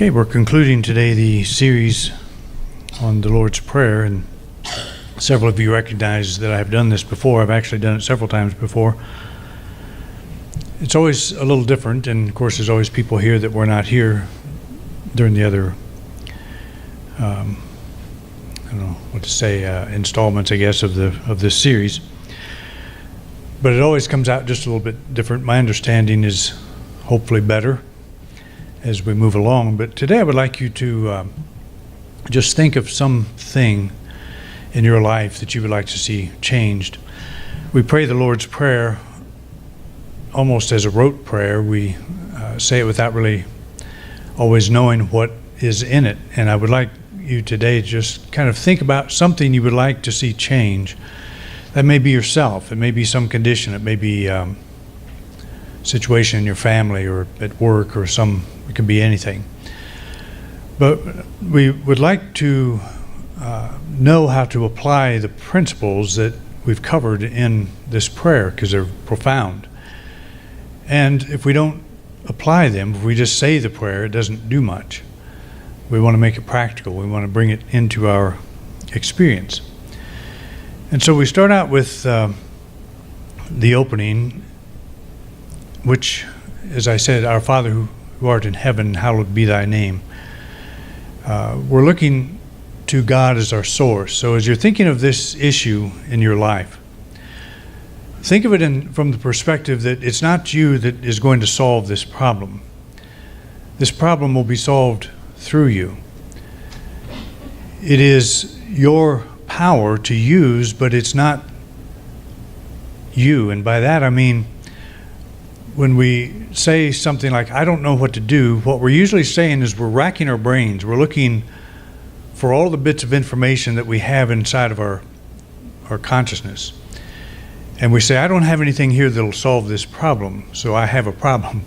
Okay, we're concluding today the series on the Lord's Prayer, and several of you recognize that I've done this before. I've actually done it several times before. It's always a little different, and of course there's always people here that were not here during the other, I don't know what to say, installments, I guess, of this series. But it always comes out just a little bit different. My understanding is hopefully better as we move along. But today I would like you to just think of something in your life that you would like to see changed. We pray the Lord's Prayer almost as a rote prayer. We say it without really always knowing what is in it. And I would like you today to just kind of think about something you would like to see change. That may be yourself. It may be some condition. It may be situation in your family or at work, or it can be anything. But we would like to know how to apply the principles that we've covered in this prayer, because they're profound. And if we don't apply them, if we just say the prayer, it doesn't do much. We want to make it practical. We want to bring it into our experience. And so we start out with the opening, which, as I said, Our Father who art in heaven, hallowed be thy name. We're looking to God as our source. So as you're thinking of this issue in your life, think of it from the perspective that it's not you that is going to solve this problem. This problem will be solved through you. It is your power to use, but it's not you. And by that I mean, when we say something like, I don't know what to do, what we're usually saying is we're racking our brains. We're looking for all the bits of information that we have inside of our consciousness. And we say, I don't have anything here that'll solve this problem, so I have a problem.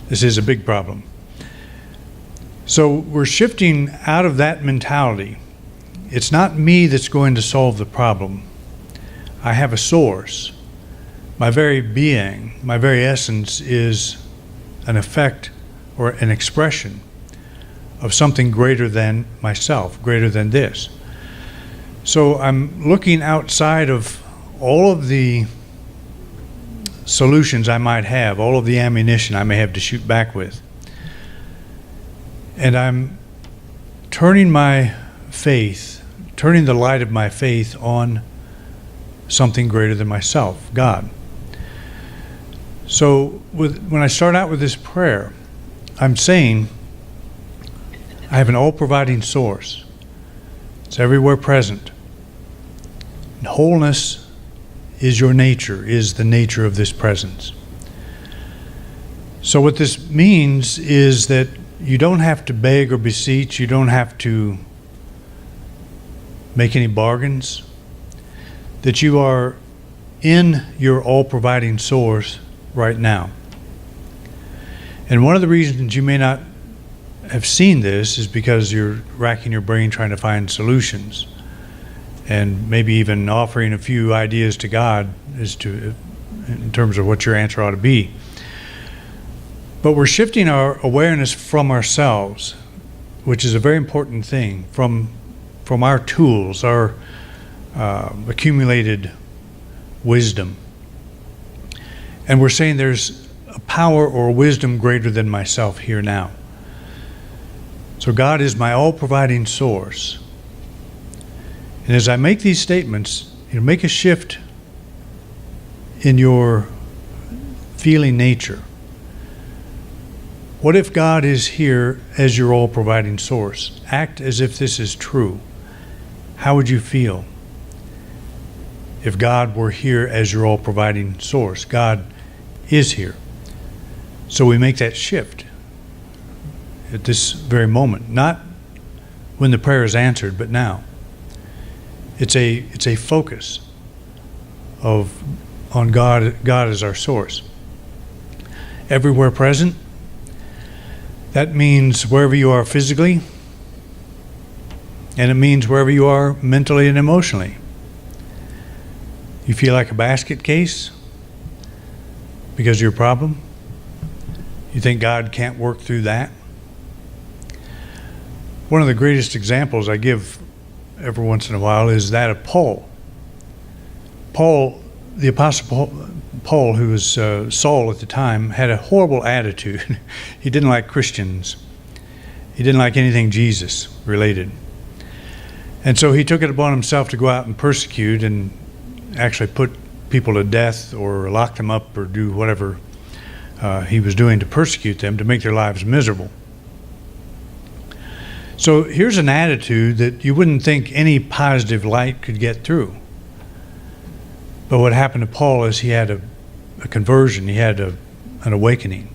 This is a big problem. So we're shifting out of that mentality. It's not me that's going to solve the problem. I have a source. My very being, my very essence is an effect or an expression of something greater than myself, greater than this. So I'm looking outside of all of the solutions I might have, all of the ammunition I may have to shoot back with. And I'm turning the light of my faith on something greater than myself, God. So when I start out with this prayer, I'm saying I have an all-providing source. It's everywhere present. And wholeness is your nature, is the nature of this presence. So what this means is that you don't have to beg or beseech. You don't have to make any bargains. That you are in your all-providing source right now. And one of the reasons you may not have seen this is because you're racking your brain trying to find solutions, and maybe even offering a few ideas to God in terms of what your answer ought to be. But we're shifting our awareness from ourselves, which is a very important thing, from our tools, our accumulated wisdom. And we're saying there's a power or wisdom greater than myself here now. So God is my all-providing source. And as I make these statements, make a shift in your feeling nature. What if God is here as your all-providing source? Act as if this is true. How would you feel if God were here as your all-providing source? God is here. So we make that shift at this very moment, not when the prayer is answered, but now. It's a focus on God as our source. Everywhere present. That means wherever you are physically, and it means wherever you are mentally and emotionally. You feel like a basket case because of your problem? You think God can't work through that? One of the greatest examples I give every once in a while is that of Paul. Paul, the Apostle Paul, who was Saul at the time, had a horrible attitude. He didn't like Christians. He didn't like anything Jesus related. And so he took it upon himself to go out and persecute and actually put people to death or lock them up or do whatever he was doing to persecute them, to make their lives miserable. So here's an attitude that you wouldn't think any positive light could get through. But what happened to Paul is he had a conversion. He had an awakening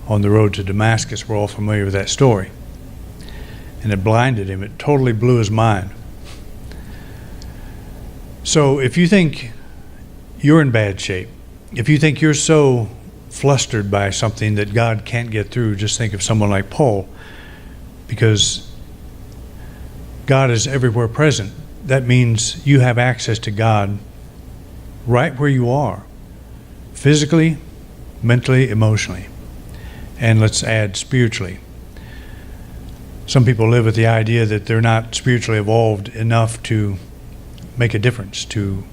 on the road to Damascus. We're all familiar with that story. And it blinded him. It totally blew his mind. So if you think you're in bad shape, if you think you're so flustered by something that God can't get through, just think of someone like Paul, because God is everywhere present. That means you have access to God right where you are, physically, mentally, emotionally, and let's add spiritually. Some people live with the idea that they're not spiritually evolved enough to make a difference, to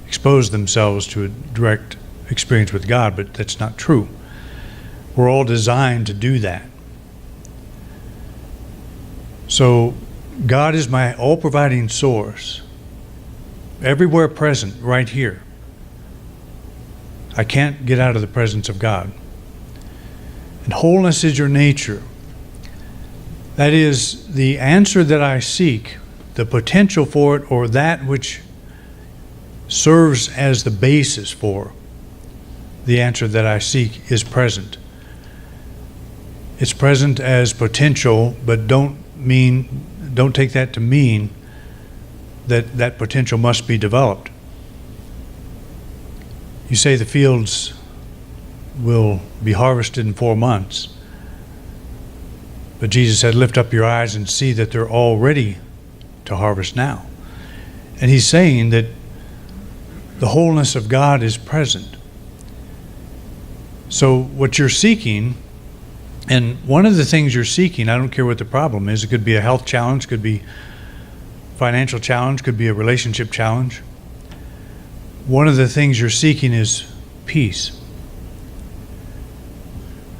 expose themselves to a direct experience with God, but that's not true. We're all designed to do that. So God is my all-providing source, everywhere present, right here. I can't get out of the presence of God. And wholeness is your nature. That is the answer that I seek, the potential for it, or that which serves as the basis for the answer that I seek is present. It's present as potential, but don't take that to mean that that potential must be developed. You say the fields will be harvested in 4 months. But Jesus said, lift up your eyes and see that they're all ready to harvest now. And he's saying that the wholeness of God is present. So what you're seeking, and one of the things you're seeking, I don't care what the problem is, it could be a health challenge, could be financial challenge, could be a relationship challenge. One of the things you're seeking is peace.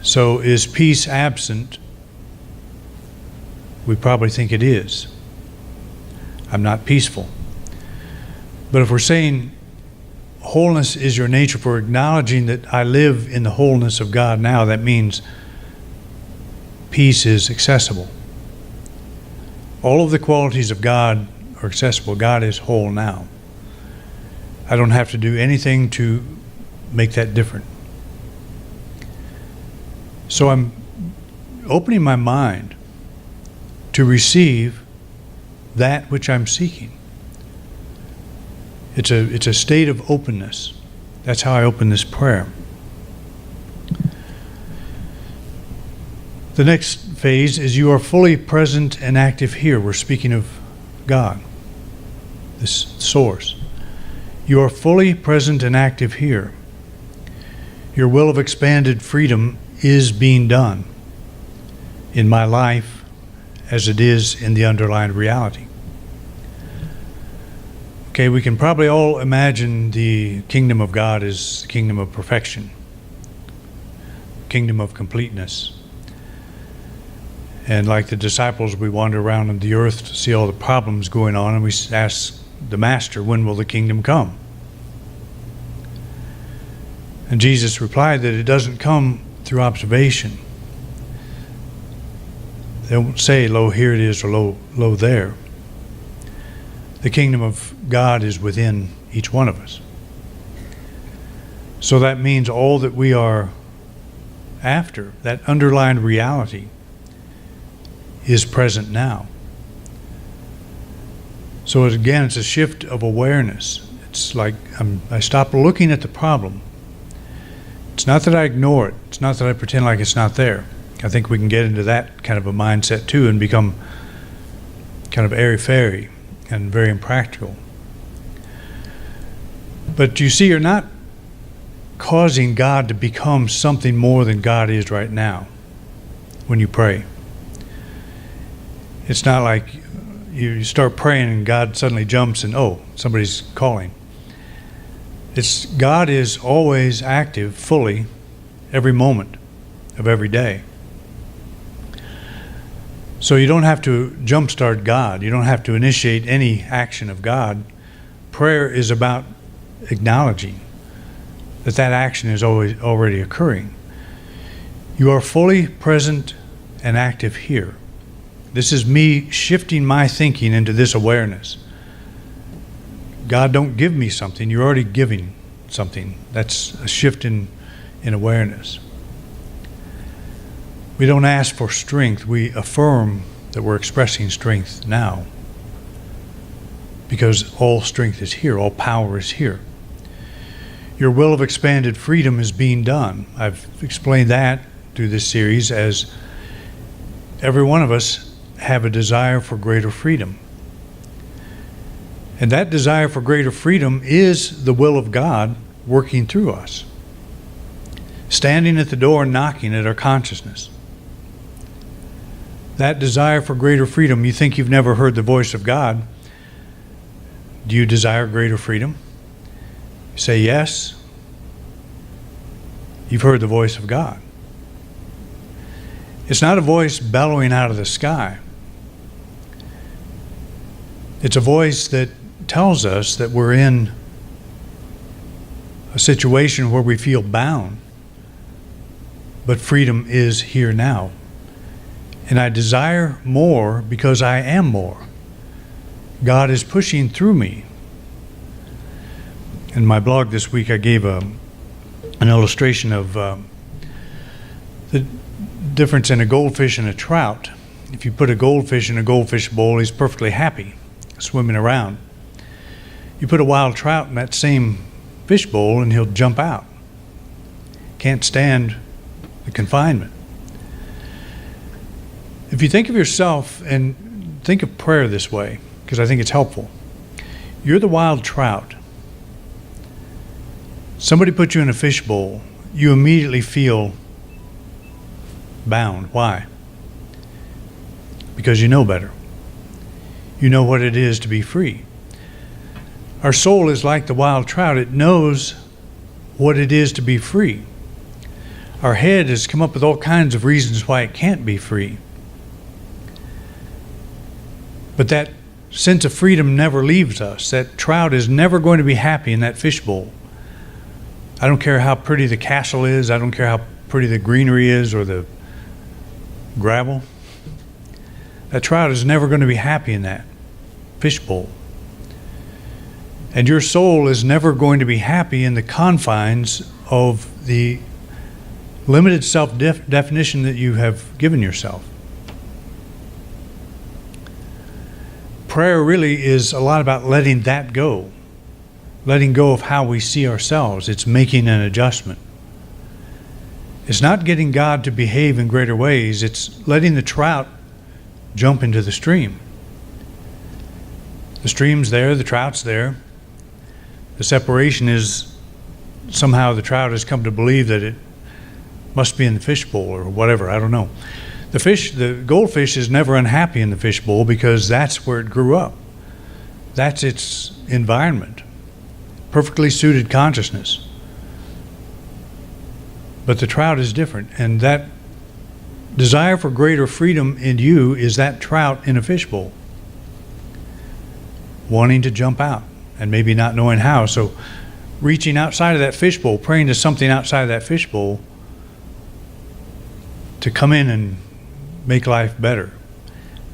So is peace absent? We probably think it is. I'm not peaceful. But if we're saying wholeness is your nature, for acknowledging that I live in the wholeness of God now, that means peace is accessible. All of the qualities of God are accessible. God is whole now. I don't have to do anything to make that different. So I'm opening my mind to receive that which I'm seeking. It's a state of openness. That's how I open this prayer. The next phase is you are fully present and active here. We're speaking of God, this source. You are fully present and active here. Your will of expanded freedom is being done in my life as it is in the underlying reality. Okay, we can probably all imagine the kingdom of God as the kingdom of perfection, kingdom of completeness. And like the disciples, we wander around on the earth to see all the problems going on, and we ask the Master, when will the kingdom come? And Jesus replied that it doesn't come through observation. They won't say, lo, here it is, or lo, there. The kingdom of God is within each one of us. So that means all that we are after, that underlying reality, is present now. So again, it's a shift of awareness. It's like I stop looking at the problem. It's not that I ignore it. It's not that I pretend like it's not there. I think we can get into that kind of a mindset too and become kind of airy-fairy and very impractical. But you see, you're not causing God to become something more than God is right now when you pray. It's not like you start praying and God suddenly jumps and, oh, somebody's calling. God is always active fully every moment of every day. So you don't have to jumpstart God. You don't have to initiate any action of God. Prayer is about acknowledging that action is always already occurring. You are fully present and active here. This is me shifting my thinking into this awareness. God, don't give me something. You're already giving something. That's a shift in awareness. We don't ask for strength. We affirm that we're expressing strength now. Because all strength is here. All power is here. Your will of expanded freedom is being done. I've explained that through this series as every one of us have a desire for greater freedom. And that desire for greater freedom is the will of God working through us, standing at the door and knocking at our consciousness. That desire for greater freedom, you think you've never heard the voice of God. Do you desire greater freedom? You say yes. You've heard the voice of God. It's not a voice bellowing out of the sky. It's a voice that tells us that we're in a situation where we feel bound, but freedom is here now. And I desire more because I am more. God is pushing through me. In my blog this week, I gave an illustration of the difference in a goldfish and a trout. If you put a goldfish in a goldfish bowl, he's perfectly happy swimming around. You put a wild trout in that same fish bowl and he'll jump out. Can't stand the confinement. If you think of yourself and think of prayer this way, because I think it's helpful. You're the wild trout. Somebody put you in a fish bowl. You immediately feel bound. Why? Because you know better. You know what it is to be free. Our soul is like the wild trout. It knows what it is to be free. Our head has come up with all kinds of reasons why it can't be free. But that sense of freedom never leaves us. That trout is never going to be happy in that fish bowl. I don't care how pretty the castle is. I don't care how pretty the greenery is or the gravel. That trout is never going to be happy in that fish bowl. And your soul is never going to be happy in the confines of the limited self-definition that you have given yourself. Prayer really is a lot about letting that go. Letting go of how we see ourselves. It's making an adjustment. It's not getting God to behave in greater ways. It's letting the trout jump into the stream. The stream's there, the trout's there. The separation is somehow the trout has come to believe that it must be in the fish bowl or whatever, I don't know. The goldfish is never unhappy in the fish bowl because that's where it grew up. That's its environment. Perfectly suited consciousness. But the trout is different, and that desire for greater freedom in you is that trout in a fish bowl, wanting to jump out and maybe not knowing how. So reaching outside of that fish bowl, praying to something outside of that fish bowl to come in and make life better.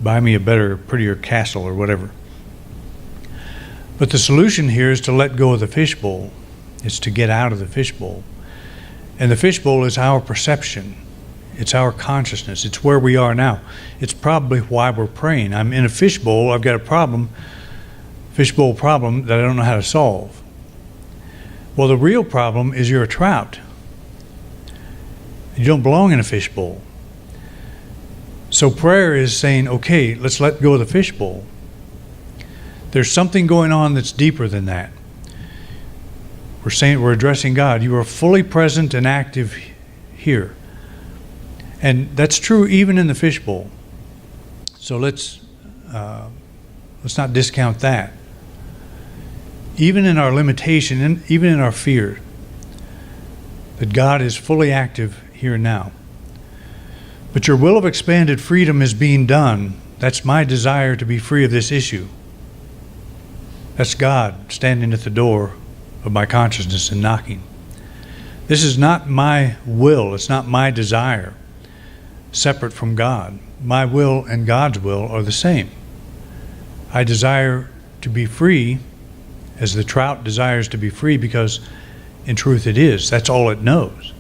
Buy me a better, prettier castle or whatever. But the solution here is to let go of the fish bowl. It's to get out of the fish bowl. And the fish bowl is our perception. It's our consciousness. It's where we are now. It's probably why we're praying. I'm in a fish bowl. I've got a problem, fishbowl problem that I don't know how to solve. Well, the real problem is you're a trout. You don't belong in a fish bowl. So prayer is saying, okay, let's let go of the fish bowl. There's something going on that's deeper than that. We're addressing God. You are fully present and active here. And that's true even in the fish bowl. So let's not discount that. Even in our limitation, and even in our fear, that God is fully active here and now. But your will of expanded freedom is being done. That's my desire to be free of this issue. That's God standing at the door of my consciousness and knocking. This is not my will. It's not my desire, separate from God. My will and God's will are the same. I desire to be free as the trout desires to be free, because in truth it is. That's all it knows.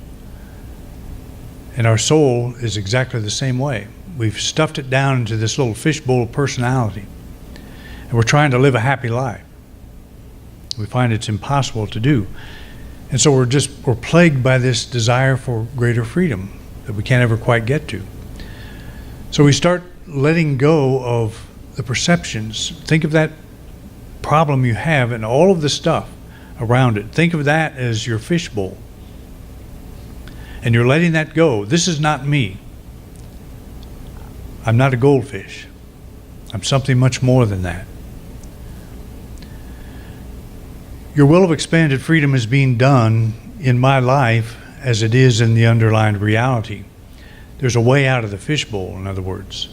And our soul is exactly the same way. We've stuffed it down into this little fishbowl of personality, and we're trying to live a happy life. We find it's impossible to do. And so we're plagued by this desire for greater freedom that we can't ever quite get to. So we start letting go of the perceptions. Think of that problem you have and all of the stuff around it. Think of that as your fishbowl. And you're letting that go. This is not me. I'm not a goldfish. I'm something much more than that. Your will of expanded freedom is being done in my life as it is in the underlying reality. There's a way out of the fishbowl, in other words.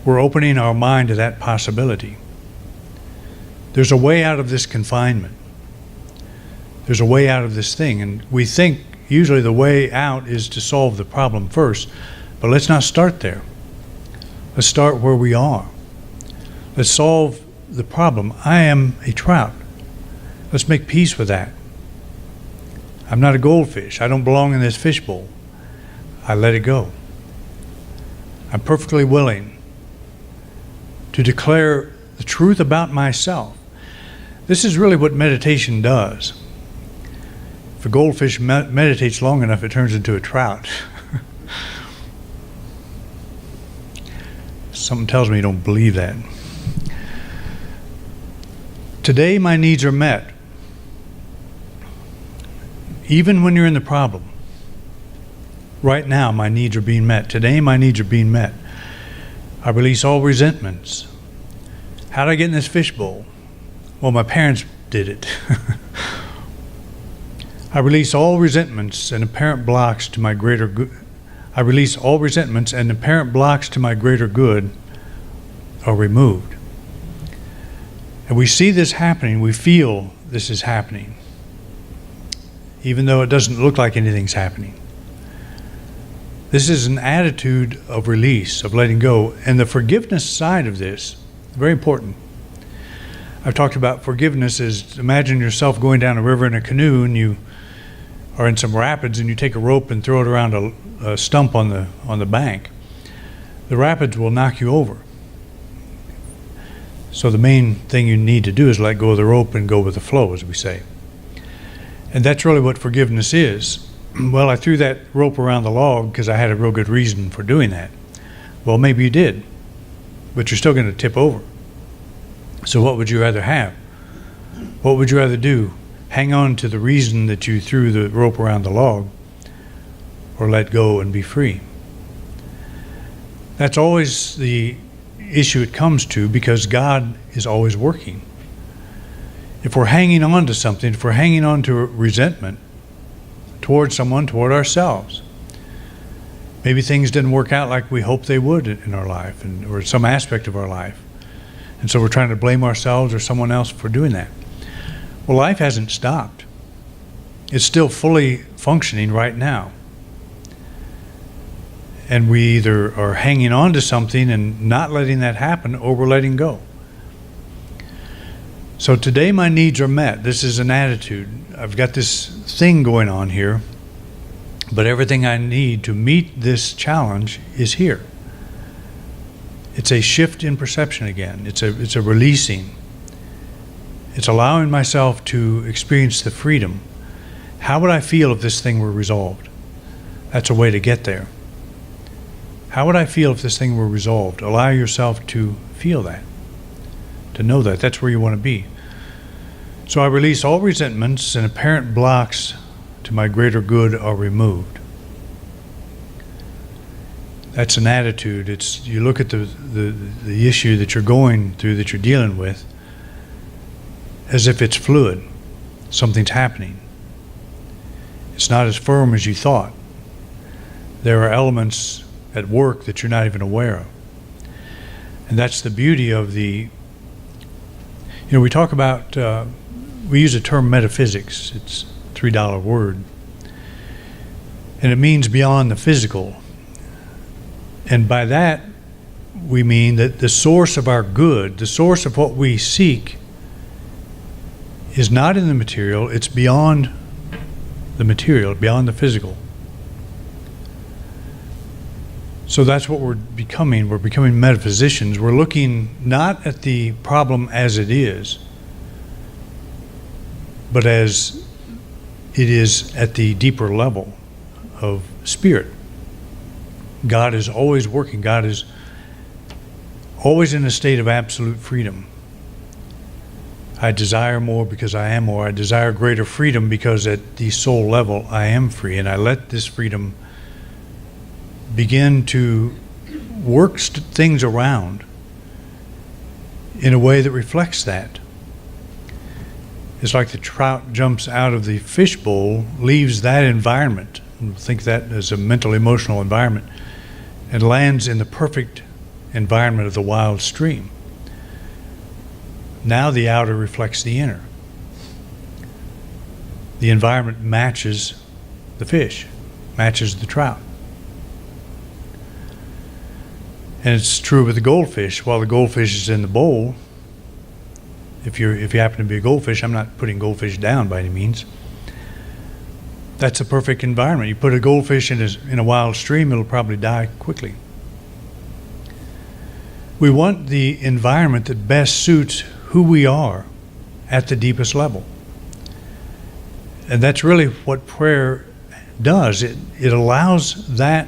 We're opening our mind to that possibility. There's a way out of this confinement. There's a way out of this thing. And we think usually the way out is to solve the problem first. But let's not start there. Let's start where we are. Let's solve the problem. I am a trout. Let's make peace with that. I'm not a goldfish. I don't belong in this fishbowl. I let it go. I'm perfectly willing to declare the truth about myself. This is really what meditation does. If a goldfish meditates long enough, it turns into a trout. Something tells me you don't believe that. Today, my needs are met. Even when you're in the problem. Right now, my needs are being met. Today, my needs are being met. I release all resentments. How did I get in this fishbowl? Well, my parents did it. I release all resentments and apparent blocks to my greater good. I release all resentments and apparent blocks to my greater good are removed. And we see this happening. We feel this is happening, even though it doesn't look like anything's happening. This is an attitude of release, of letting go. And the forgiveness side of this, very important. I've talked about forgiveness as, imagine yourself going down a river in a canoe and you are in some rapids and you take a rope and throw it around a stump on the bank. The rapids will knock you over. So the main thing you need to do is let go of the rope and go with the flow, as we say. And that's really what forgiveness is. Well, I threw that rope around the log because I had a real good reason for doing that. Well, maybe you did, but you're still going to tip over. So what would you rather have? What would you rather do? Hang on to the reason that you threw the rope around the log, or let go and be free? That's always the issue it comes to, because God is always working. If we're hanging on to something, if we're hanging on to resentment toward someone, toward ourselves, maybe things didn't work out like we hoped they would in our life, or some aspect of our life. And so we're trying to blame ourselves or someone else for doing that. Well, life hasn't stopped. It's still fully functioning right now. And we either are hanging on to something and not letting that happen, or we're letting go. So today my needs are met. This is an attitude. I've got this thing going on here, but everything I need to meet this challenge is here. It's a shift in perception again. It's a releasing. It's allowing myself to experience the freedom. How would I feel if this thing were resolved? That's a way to get there. How would I feel if this thing were resolved? Allow yourself to feel that, to know that. That's where you want to be. So I release all resentments, and apparent blocks to my greater good are removed. That's an attitude. You look at the issue that you're going through, that you're dealing with, as if it's fluid. Something's happening. It's not as firm as you thought. There are elements at work that you're not even aware of. And that's the beauty of we talk about, we use the term metaphysics. It's a $3 word. And it means beyond the physical. And by that, we mean that the source of our good, the source of what we seek, is not in the material, it's beyond the material, beyond the physical. So that's what we're becoming. We're becoming metaphysicians. We're looking not at the problem as it is, but as it is at the deeper level of spirit. God is always working. God is always in a state of absolute freedom. I desire more because I am more. I desire greater freedom because at the soul level I am free, and I let this freedom begin to work things around in a way that reflects that. It's like the trout jumps out of the fishbowl, leaves that environment, and think that as a mental, emotional environment, and lands in the perfect environment of the wild stream. Now the outer reflects the inner. The environment matches the fish, matches the trout. And it's true with the goldfish. While the goldfish is in the bowl, if you happen to be a goldfish, I'm not putting goldfish down by any means. That's a perfect environment. You put a goldfish in a wild stream, it'll probably die quickly. We want the environment that best suits who we are at the deepest level. And that's really what prayer does. It allows that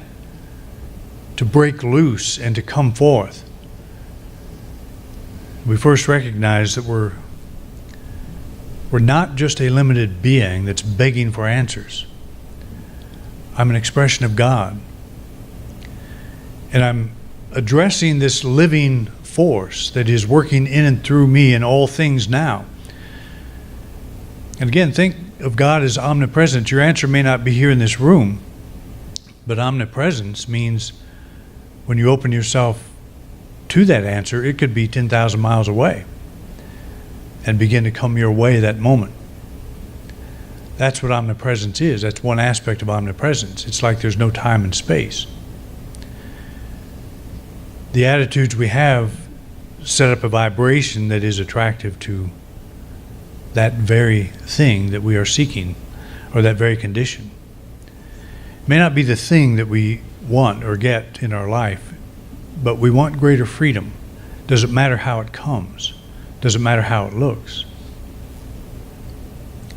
to break loose and to come forth. We first recognize that we're not just a limited being that's begging for answers. I'm an expression of God. And I'm addressing this living force that is working in and through me in all things now. And again, think of God as omnipresent. Your answer may not be here in this room, but omnipresence means when you open yourself to that answer, it could be 10,000 miles away and begin to come your way that moment. That's what omnipresence is. That's one aspect of omnipresence. It's like there's no time and space. The attitudes we have set up a vibration that is attractive to that very thing that we are seeking, or that very condition. It may not be the thing that we want or get in our life, but we want greater freedom. Doesn't matter how it comes. Doesn't matter how it looks.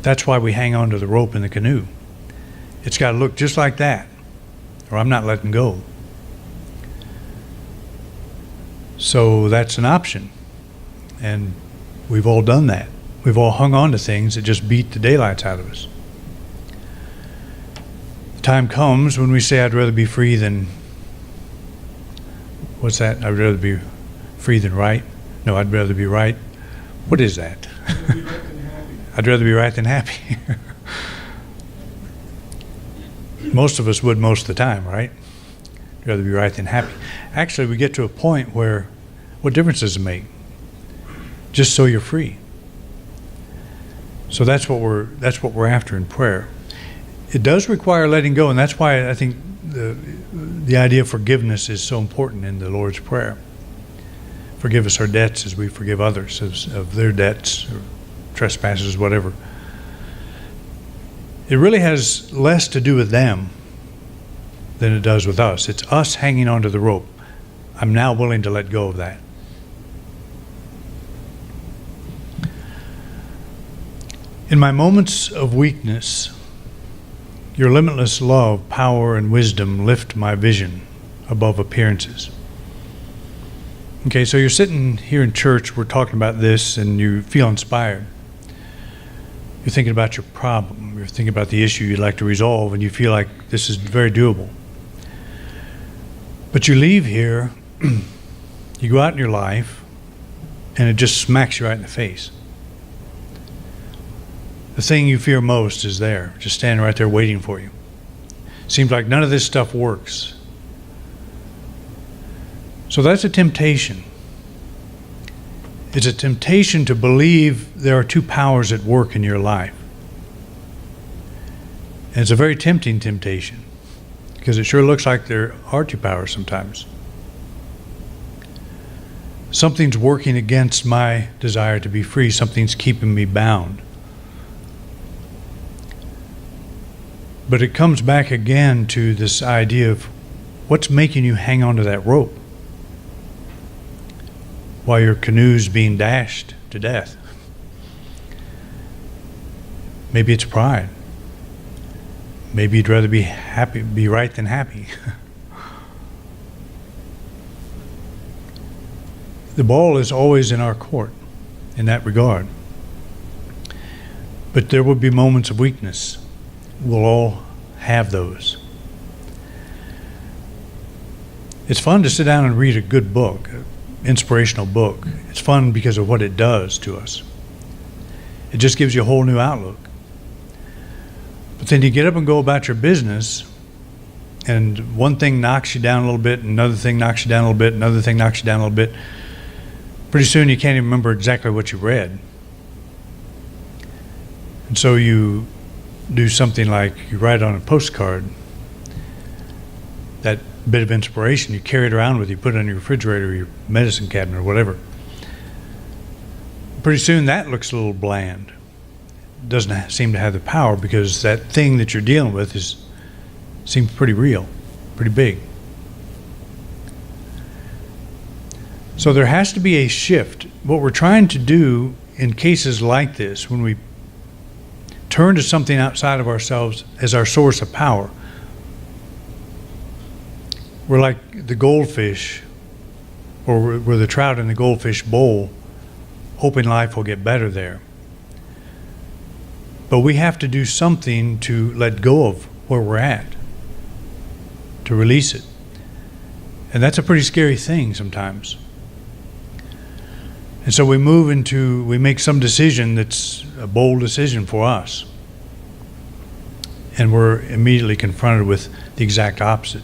That's why we hang on to the rope in the canoe. It's got to look just like that, or I'm not letting go. So that's an option. And we've all done that. We've all hung on to things that just beat the daylights out of us. The time comes when we say, I'd rather be free than, what's that? I'd rather be free than right. No, I'd rather be right. What is that? I'd rather be right than happy. Most of us would most of the time, right? I'd rather be right than happy. Actually, we get to a point where, what difference does it make? Just so you're free. So that's what we're after in prayer. It does require letting go, and that's why I think the idea of forgiveness is so important in the Lord's Prayer. Forgive us our debts as we forgive others of their debts or trespasses, whatever. It really has less to do with them than it does with us. It's us hanging onto the rope. I'm now willing to let go of that. In my moments of weakness, your limitless love, power, and wisdom lift my vision above appearances. Okay, so you're sitting here in church, we're talking about this, and you feel inspired. You're thinking about your problem, you're thinking about the issue you'd like to resolve, and you feel like this is very doable. But you leave here, you go out in your life, and it just smacks you right in the face. The thing you fear most is there, just standing right there waiting for you. Seems like none of this stuff works. So that's a temptation. It's a temptation to believe there are two powers at work in your life. And it's a very tempting temptation, because it sure looks like there are two powers sometimes. Something's working against my desire to be free. Something's keeping me bound. But it comes back again to this idea of what's making you hang on to that rope while your canoe's being dashed to death. Maybe it's pride. Maybe you'd rather be happy, be right than happy. The ball is always in our court in that regard. But there will be moments of weakness. We'll all have those. It's fun to sit down and read a good book, an inspirational book. It's fun because of what it does to us. It just gives you a whole new outlook. But then you get up and go about your business, and one thing knocks you down a little bit, another thing knocks you down a little bit, another thing knocks you down a little bit. Pretty soon you can't even remember exactly what you read. And so you do something like you write on a postcard that bit of inspiration, you carry it around with you, put it on your refrigerator or your medicine cabinet or whatever. Pretty soon that looks a little bland. Doesn't seem to have the power, because that thing that you're dealing with seems pretty real, pretty big. So there has to be a shift. What we're trying to do in cases like this, when we turn to something outside of ourselves as our source of power, we're like the goldfish, or we're the trout in the goldfish bowl, hoping life will get better there. But we have to do something to let go of where we're at, to release it. And that's a pretty scary thing sometimes. And so we make some decision that's a bold decision for us. And we're immediately confronted with the exact opposite.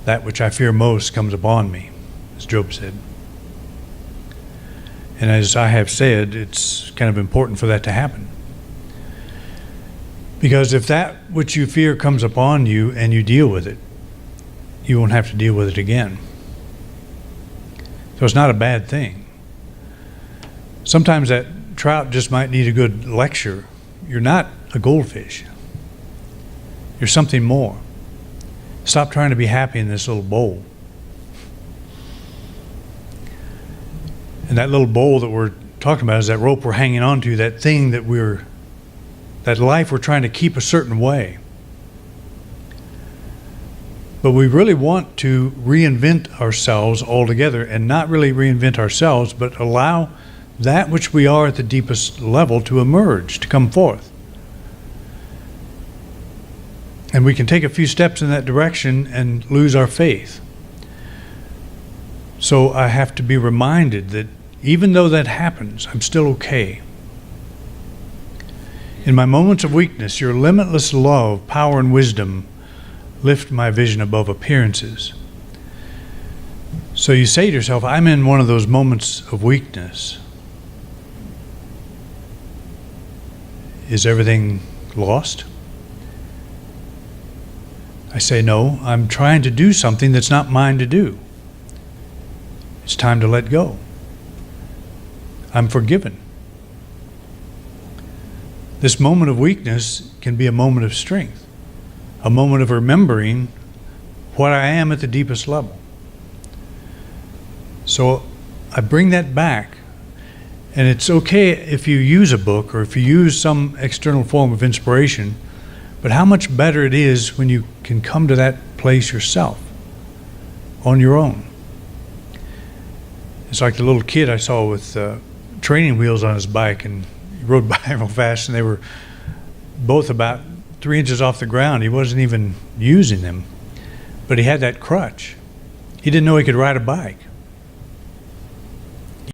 That which I fear most comes upon me, as Job said. And as I have said, it's kind of important for that to happen. Because if that which you fear comes upon you and you deal with it, you won't have to deal with it again. So it's not a bad thing. Sometimes that trout just might need a good lecture. You're not a goldfish. You're something more. Stop trying to be happy in this little bowl. And that little bowl that we're talking about is that rope we're hanging on to, that thing that that life we're trying to keep a certain way. But we really want to reinvent ourselves altogether, and not really reinvent ourselves, but allow that which we are at the deepest level to emerge, to come forth. And we can take a few steps in that direction and lose our faith. So I have to be reminded that even though that happens, I'm still okay. In my moments of weakness, your limitless love, power, and wisdom lift my vision above appearances. So you say to yourself, I'm in one of those moments of weakness. Is everything lost? I say, no, I'm trying to do something that's not mine to do. It's time to let go. I'm forgiven. This moment of weakness can be a moment of strength, a moment of remembering what I am at the deepest level. So I bring that back, and it's okay if you use a book or if you use some external form of inspiration, but how much better it is when you can come to that place yourself, on your own. It's like the little kid I saw with training wheels on his bike, and he rode by real fast, and they were both about 3 inches off the ground. He wasn't even using them. but he had that crutch. He didn't know he could ride a bike.